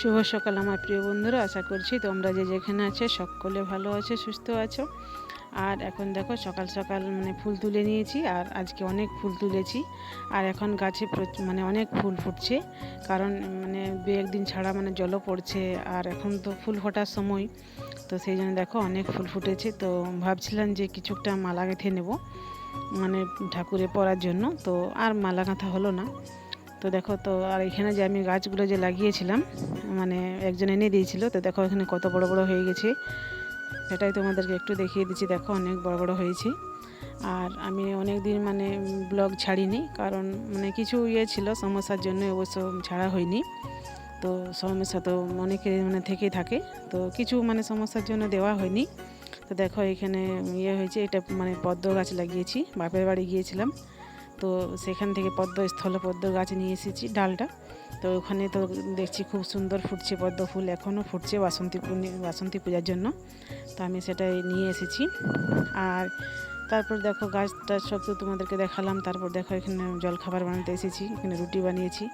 শুভ সকাল আমার প্রিয় বন্ধুরা, আশা করছি তোমরা যে যেখানে আছে সকলে ভালো আছে, সুস্থ আছো। আর এখন দেখো সকাল সকাল ফুল তুলে নিয়েছি, আর আজকে অনেক ফুল তুলেছি। আর এখন গাছে অনেক ফুল ফুটছে, কারণ দু একদিন ছাড়া জলও পড়ছে, আর এখন তো ফুল ফোটার সময়। তো সেই জন্য দেখো অনেক ফুল ফুটেছে। তো ভাবছিলাম যে কিছুটা মালা গেঁথে নেব, ঠাকুরে পরার জন্য। তো আর মালা গাঁথা হলো না। তো দেখো, তো আর এখানে যে আমি গাছগুলো যে লাগিয়েছিলাম, একজন এনে দিয়েছিল, তো দেখো এখানে কত বড় বড় হয়ে গেছে, সেটাই তোমাদেরকে একটু দেখিয়ে দিচ্ছি। দেখো অনেক বড় বড় হয়েছে। আর আমি অনেক দিন ব্লগ ছাড়িনি, কারণ কিছু ছিল, সমস্যার জন্য অবশ্য ছাড়া হয়নি। তো সমস্যা তো অনেকে থেকেই থাকে, তো কিছু সমস্যার জন্য দেওয়া হয়নি। তো দেখো এখানে হয়েছে, এটা পদ্ম গাছ লাগিয়েছি, বাপের বাড়ি গিয়েছিলাম, তো সেখান থেকে স্থল পদ্ম গাছ নিয়ে এসেছি ডালটা। তো ওখানে তো দেখছি খুব সুন্দর ফুটছে পদ্ম ফুল, এখনও ফুটছে বাসন্তী পূজার জন্য। তো আমি সেটাই নিয়ে এসেছি। আর তারপর দেখো গাছটা সব তো তোমাদেরকে দেখালাম। তারপর দেখো এখানে জলখাবার বানাতে এসেছি, এখানে রুটি বানিয়েছি।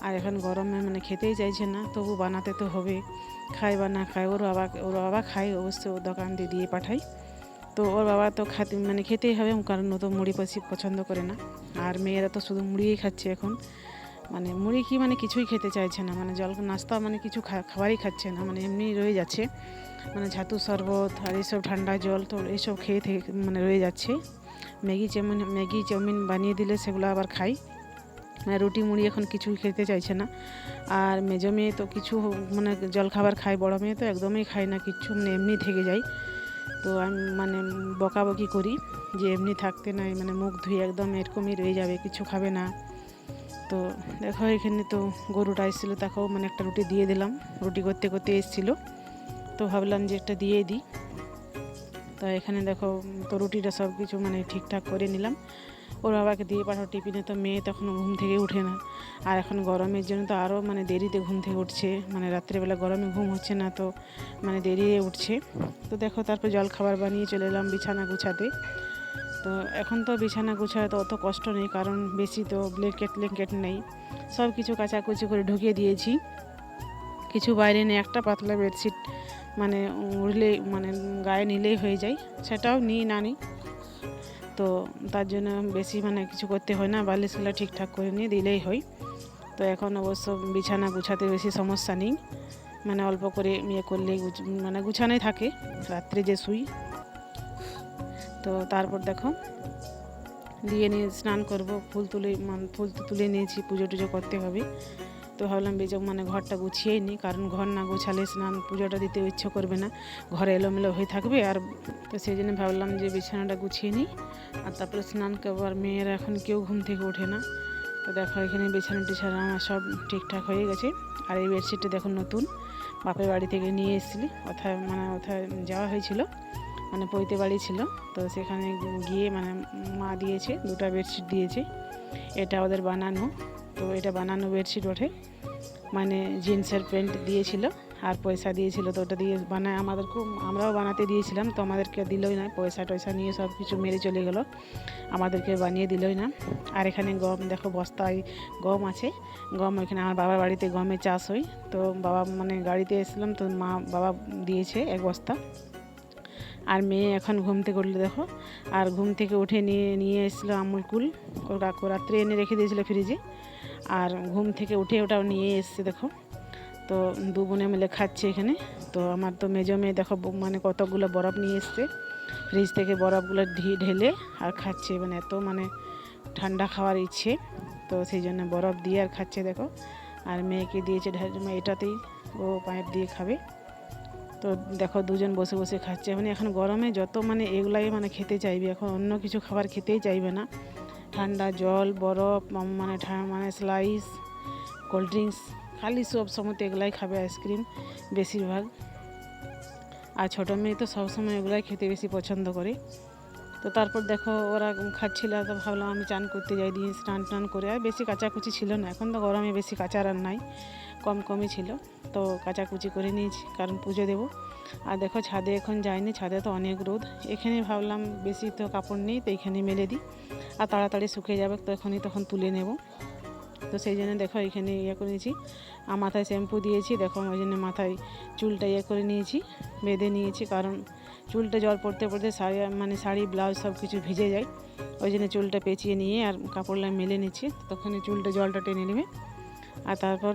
আর এখন গরমে খেতেই চাইছে না, তবু বানাতে তো হবে, খায় বা না খায়। ওর বাবা খায় অবশ্য, দোকান দিয়ে পাঠাই। তো ওর বাবা তো খেতেই হবে, কারণ ও তো মুড়ি বেশি পছন্দ করে না। আর মেয়েরা তো শুধু মুড়িই খাচ্ছে এখন, মুড়ি কি কিছুই খেতে চাইছে না, জল নাস্তা কিছু খাবারই খাচ্ছে না, এমনি রয়ে যাচ্ছে, ছাতু শরবত আর এইসব ঠান্ডা জল, তো এইসব খেয়ে থেকে রয়ে যাচ্ছে। ম্যাগি চাউমিন বানিয়ে দিলে সেগুলো আবার খাই, রুটি মুড়ি এখন কিছুই খেতে চাইছে না। আর মেজো মেয়ে তো কিছু জল খাবার খায়, বড় মেয়ে তো একদমই খায় না কিছু, এমনি থেকে যায়। তো আমি বকাবকি করি যে এমনি থাকতে নাই, মুখ ধুয়ে একদম এরকমই রয়ে যাবে, কিছু খাবে না। তো দেখো এখানে তো গরুটা এসেছিলো, তাকেও একটা রুটি দিয়ে দিলাম, রুটি করতে করতে এসেছিলো, তো ভাবলাম যে একটা দিয়ে দিই। তো এখানে দেখো তো রুটিটা সব কিছু ঠিকঠাক করে নিলাম, ওর বাবাকে দিয়ে পাঠাও টিফিনে। তো মেয়ে তখন ঘুম থেকে উঠে না, আর এখন গরমের জন্য তো আরও দেরিতে ঘুম থেকে উঠছে, রাত্রেবেলা গরমে ঘুম হচ্ছে না, তো দেরিতে উঠছে। তো দেখো তারপর জল খাবার বানিয়ে চলে এলাম বিছানা গুছাতে। তো এখন তো বিছানা গুছাতে অত কষ্ট নেই, কারণ বেশি তো ব্ল্যাঙ্কেট নেই, সব কিছু কাচাকুচি করে ঢুকিয়ে দিয়েছি। কিছু বাইরে নেই, একটা পাতলা বেডশিট উড়লে গায়ে নিলেই হয়ে যায়, সেটাও নিই না নিই। তো তার জন্য বেশি কিছু করতে হয় না, বালিশগুলো ঠিকঠাক করে নিয়ে দিলেই হয়। তো এখন অবশ্য বিছানা গুছাতে বেশি সমস্যা নেই, অল্প করে করলেই গুছানোই থাকে রাত্রে যে শুই। তো তারপর দেখো দিয়ে নিয়ে স্নান করব, ফুল তো তুলে নিয়েছি, পুজো টুজো করতে হবে। তো ভাবলাম ঘরটা গুছিয়েই নিই, কারণ ঘর না গুছালে পুজোটা দিতে ইচ্ছে করবে না, ঘরে এলোমেলো হয়ে থাকবে। আর তো সেই জন্য ভাবলাম যে বিছানাটা গুছিয়ে নিই, আর তারপরে স্নান করবো। আর মেয়েরা এখন কেউ ঘুম থেকে ওঠে না। তো দেখো এখানে বিছানা টিছানা আমার সব ঠিকঠাক হয়ে গেছে। আর এই বেডশিটটা দেখো নতুন, বাপের বাড়ি থেকে নিয়ে এসেছিলি, ওথায় যাওয়া হয়েছিল, পৈতে বাড়ি ছিল, তো সেখানে গিয়ে মা দিয়েছে, দুটো বেডশিট দিয়েছে। এটা ওদের বানানো, তো এটা বানানো বেডশিট ওঠে, জিন্সের প্যান্ট দিয়েছিল আর পয়সা দিয়েছিল, তো ওটা দিয়ে বানায় আমরাও বানাতে দিয়েছিলাম, তো আমাদেরকে দিলই না, পয়সা টয়সা নিয়ে সব কিছু মেরে চলে গেল, আমাদেরকে বানিয়ে দিলই না। আর এখানে গম দেখো, বস্তায় গম আছে, গম এখানে আমার বাবার বাড়িতে গমের চাষ হয়। তো বাবা গাড়িতে এসেছিলাম, তো বাবা দিয়েছে এক বস্তা। আর মেয়ে এখন ঘুম থেকে উঠলো দেখো, আর ঘুম থেকে উঠে নিয়ে এসেছিলো আমুল কুল, ওর কাকু রাত্রে এনে রেখে দিয়েছিলো ফ্রিজে, আর ঘুম থেকে উঠে ওটাও নিয়ে এসছে দেখো। তো দু বোনে মিলে খাচ্ছে এখানে। তো আমার তো মেজো মেয়ে দেখো কতগুলো বরফ নিয়ে এসছে, ফ্রিজ থেকে বরফগুলো ঢেলে আর খাচ্ছে, এত ঠান্ডা খাওয়ার ইচ্ছে, তো সেই জন্য বরফ দিয়ে আর খাচ্ছে দেখো। আর মেয়েকে দিয়েছে এটাতেই ও পাইপ দিয়ে খাবে। তো দেখো দুজন বসে বসে খাচ্ছে, এখন গরমে যত এগুলাই খেতে চাইবে, এখন অন্য কিছু খাবার খেতেই চাইবে না। ঠান্ডা জল, বরফ, স্লাইস, কোল্ড ড্রিঙ্কস, খালি সব সময় তো এগুলাই খাবে, আইসক্রিম বেশিরভাগ। আর ছোটো মেয়ে তো সবসময় এগুলাই খেতে বেশি পছন্দ করে। তো তারপর দেখো ওরা খাচ্ছিল, তো ভাবলাম আমি চান করতে যাই, দিয়ে স্নান টান করে। আর বেশি কাচাকুচি ছিল না, এখন তো গরমে বেশি কাচার আর নাই, কমই ছিল, তো কাচাকুচি করে নিয়েছি, কারণ পুজো দেবো। আর দেখো ছাদে এখন যাইনি, ছাদে তো অনেক রোদ, এখানে ভাবলাম বেশি তো কাপড় নেই, তো এখানে মেলে দিই, আর তাড়াতাড়ি শুকিয়ে যাবে, তো তখন তুলে নেব। তো সেই জন্য দেখো এখানে ইয়ে করে নিয়েছি, আর মাথায় শ্যাম্পু দিয়েছি। দেখো ওই জন্য মাথায় চুলটা ইয়ে করে নিয়েছি, বেঁধে নিয়েছি, কারণ চুলটা জল পড়তে পড়তে শাড়ি ব্লাউজ সব কিছু ভিজে যায়। ওই জন্য চুলটা পেঁচিয়ে নিয়ে আর কাপড়টা মেলে নিচ্ছি, তখন চুলটা জলটা টেনে নেবে। আর তারপর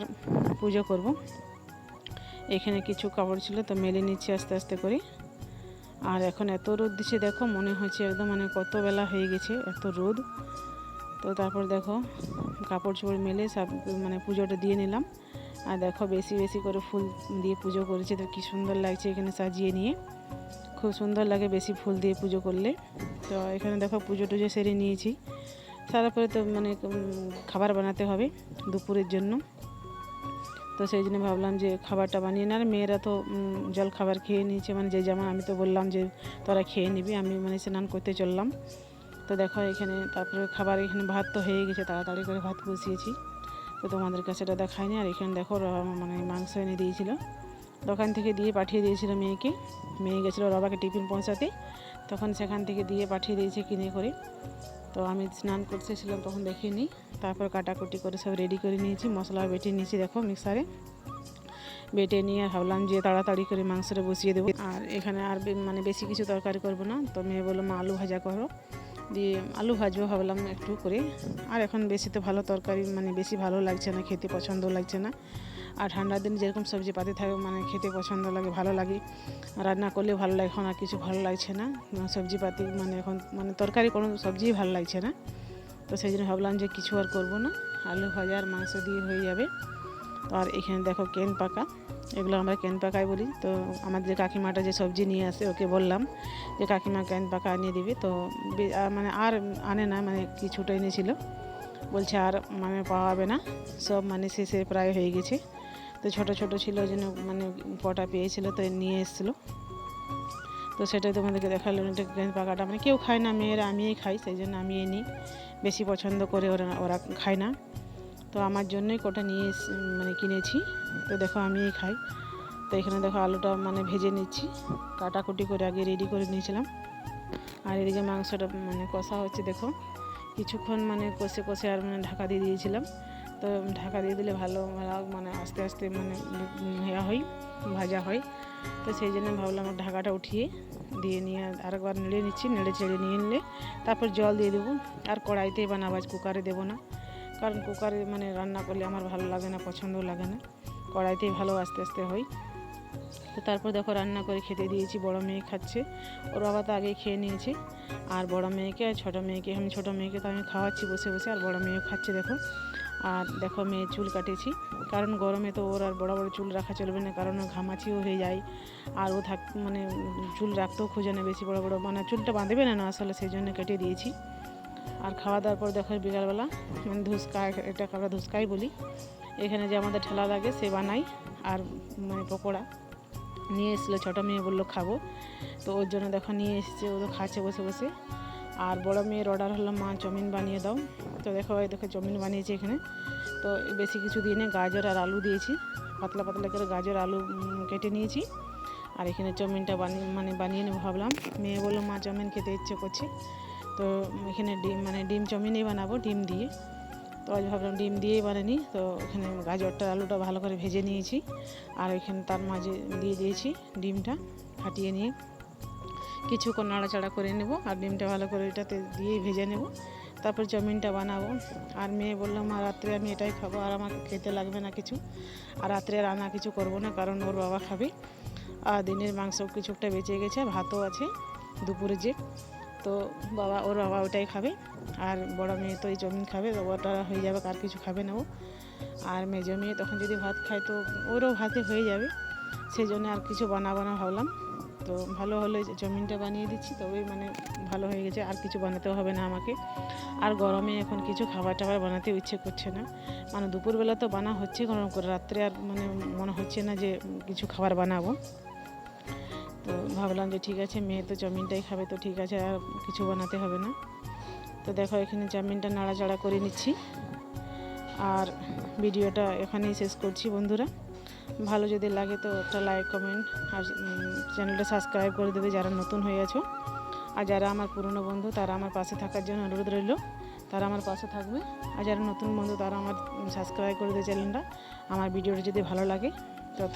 পুজো করব। এখানে কিছু কাপড় ছিল তো মেলে নিচ্ছি আস্তে আস্তে করে। আর এখন এত রোদ দিচ্ছে, দেখো মনে হচ্ছে একদম কত বেলা হয়ে গেছে, এত রোদ। তো তারপর দেখো কাপড় চোপড় মেলে সব পুজোটা দিয়ে নিলাম। আর দেখো বেশি বেশি করে ফুল দিয়ে পুজো করেছি, তো কী সুন্দর লাগছে এখানে সাজিয়ে নিয়ে, খুব সুন্দর লাগে বেশি ফুল দিয়ে পুজো করলে। তো এখানে দেখো পুজো টুজো সেরে নিয়েছি। তারপরে তো খাবার বানাতে হবে দুপুরের জন্য। তো সেই জন্য ভাবলাম যে খাবারটা বানিয়ে না, আর মেয়েরা তো জল খাবার খেয়ে নিয়েছে, যে যেমন আমি তো বললাম যে তোরা খেয়ে নিবি, আমি স্নান করতে চললাম। তো দেখো এখানে তারপরে খাবার, এখানে ভাত তো হয়ে গেছে, তাড়াতাড়ি করে ভাত বসিয়েছি, তো তোমাদেরকে সেটা দেখায়নি। আর এখানে দেখো মাংস এনে দিয়েছিল, দোকান থেকে দিয়ে পাঠিয়ে দিয়েছিল মেয়েকে। মেয়ে গেছিলো বাবাকে টিফিন পৌঁছাতে, তখন সেখান থেকে দিয়ে পাঠিয়ে দিয়েছে কিনে করে। তো আমি স্নান করতেছিলাম তখন দেখিনি। তারপর কাটাকুটি করে সব রেডি করে নিয়েছি, মশলা বেটে নিয়েছি দেখো মিক্সারে বেটে নিয়ে ভাবলাম যে তাড়াতাড়ি করে মাংসটা বসিয়ে দেবো। আর এখানে আর বেশি কিছু তরকারি করবো না। তো মেয়ে বললো মা আলু ভাজা করো, দিয়ে আলু ভাজবো ভাবলাম একটু করে। আর এখন বেশি তো ভালো তরকারি বেশি ভালো লাগছে না, খেতে পছন্দও লাগছে না। আর ঠান্ডার দিন যেরকম সবজি পাতি থাকে খেতে পছন্দ লাগে, ভালো লাগে, রান্না করলে ভালো লাগে। এখন আর কিছু ভালো লাগছে না সবজি পাতি, এখন তরকারি কোনো সবজিই ভালো লাগছে না। তো সেই জন্য ভাবলাম যে কিছু আর করবো না, আলু ভাজা আর মাংস দিয়ে হয়ে যাবে। তো আর এখানে দেখো কেন পাকা, এগুলো আমরা কেন পাকাই বলি। তো আমাদের যে কাকিমাটা যে সবজি নিয়ে আসে, ওকে বললাম যে কাকিমা কেন পাকা আনিয়ে দিবে। তো আর আনে না, কিছুটা এনেছিল, বলছে আর পাওয়া যাবে না, সব শেষে প্রায় হয়ে গেছে। তো ছোট ছোট ছিল ওই জন্য কটা পেয়েছিল, তো নিয়ে এসেছিলো। তো সেটাই তোমাদেরকে দেখালাম। এটা কেন পাকাটা কেউ খায় না, মেয়েরা, আমিই খাই, সেই জন্য আমি নিই, বেশি পছন্দ করে, ওরা খায় না। তো আমার জন্যই কটা নিয়ে কিনেছি। তো দেখো আমিই খাই। তো এখানে দেখো আলুটা ভেজে নিচ্ছি, কাটাকুটি করে আগে রেডি করে নিয়েছিলাম। আর এদিকে মাংসটা কষা হচ্ছে, দেখো কিছুক্ষণ কষে কষে আর ঢাকা দিয়ে দিয়েছিলাম। তো ঢাকা দিয়ে দিলে ভালো আস্তে আস্তে হয়, ভাজা হয়। তো সেই জন্য ভাবলাম ঢাকাটা উঠিয়ে দিয়ে নিয়ে আরেকবার নেড়ে নিচ্ছি, নেড়ে চেড়ে নিয়ে নিলে তারপর জল দিয়ে দেবো। আর কড়াইতেই বানাবো, কুকারে দেবো না, কারণ কুকারে রান্না করলে আমার ভালো লাগে না, পছন্দও লাগে না, কড়াইতেই ভালো আস্তে আস্তে হয়। তো তারপর দেখো রান্না করে খেতে দিয়েছি, বড় মেয়ে খাচ্ছে, ওর বাবা তো আগেই খেয়ে নিয়েছে। আর বড় মেয়েকে আর ছোটো মেয়েকে, ছোটো মেয়েকে তো আমি খাওয়াচ্ছি বসে বসে, আর বড় মেয়েও খাচ্ছে দেখো। আর দেখো মেয়ে চুল কাটেছি, কারণ গরমে তো ওর আর বড় বড় চুল রাখা চলবে না, কারণ ও ঘামাচিও হয়ে যায়। আর ও চুল রাখতেও খোঁজে না, বেশি বড় বড় চুলটা বাঁধবে না আসলে, সেই জন্য কেটে দিয়েছি। আর খাওয়া দাওয়ার পর দেখো বিকালবেলা ধুসকা, এটাকে আমরা ধুসকাই বলি, এখানে যে আমাদের ঠেলা লাগে সে বানাই। আর পকোড়া নিয়ে এসেছিলো, ছোটো মেয়ে বললো খাবো, তো ওর জন্য দেখো নিয়ে এসেছে, ও তো খাচ্ছে বসে বসে। আর বড় মেয়ের অর্ডার হলো মা চাউমিন বানিয়ে দাও। তো দেখো চাউমিন বানিয়েছি এখানে। তো বেশি কিছু দিয়ে নিয়ে গাজর আর আলু দিয়েছি, পাতলা পাতলা করে গাজর আলু কেটে নিয়েছি। আর এখানে চাউমিনটা বানিয়ে নেবো ভাবলাম। মেয়ে বললো মা চাউমিন খেতে ইচ্ছে করছে, তো এখানে ডিম চাউমিনই বানাবো, ডিম দিয়ে। তো আজ ভাবলাম ডিম দিয়েই বানানি। তো এখানে গাজরটা আলুটা ভালো করে ভেজে নিয়েছি, আর এখানে তার মাঝে দিয়ে দিয়েছি ডিমটা ফাটিয়ে নিয়ে কিছুক্ষণ নাড়াচাড়া করে নেব। আর ডিমটা ভালো করে এটাতে দিয়ে ভেজে নেব, তারপর চাউমিনটা বানাবো। আর মেয়ে বললাম আর রাত্রে আমি এটাই খাবো, আর আমাকে খেতে লাগবে না কিছু, আর রাত্রে রান্না কিছু করবো না, কারণ ওর বাবা খাবে। আর দিনের মাংস কিছুটা বেঁচে গেছে, ভাতও আছে দুপুরে যে, তো ওর বাবা ওটাই খাবে। আর বড় মেয়ে তো এই চাউমিন খাবে, তো ওটা হয়ে যাবে, আর কিছু খাবে না ও। আর মেজো মেয়ে তখন যদি ভাত খায় তো ওরও ভাতে হয়ে যাবে, সেই জন্য আর কিছু বানাবো না ভাবলাম। তো ভালো হলো চাউমিনটা বানিয়ে দিচ্ছি, তবে ভালো হয়ে গেছে, আর কিছু বানাতেও হবে না আমাকে। আর গরমে এখন কিছু খাবার টাবার বানাতে ইচ্ছে করছে না, দুপুরবেলা তো বানা হচ্ছে গরম করে, রাত্রে আর মনে হচ্ছে না যে কিছু খাবার বানাবো। তো ভাবলাম যে ঠিক আছে, মেয়ে তো চাউমিনটাই খাবে, তো ঠিক আছে, আর কিছু বানাতে হবে না। তো দেখো এখানে চাউমিনটা নাড়াচাড়া করে নিচ্ছি। আর ভিডিওটা এখানেই শেষ করছি বন্ধুরা। ভালো যদি লাগে তো একটা লাইক, কমেন্ট আর চ্যানেলটা সাবস্ক্রাইব করে দেবে যারা নতুন হয়ে আছো। আর যারা আমার পুরনো বন্ধু, তারা আমার পাশে থাকার জন্য অনুরোধ রইল। তারা আমার পাশে থাকবে। আর যারা নতুন বন্ধু তারা আমার সাবস্ক্রাইব করে দেয় চ্যানেলটা। আমার ভিডিওটা যদি ভালো লাগে তত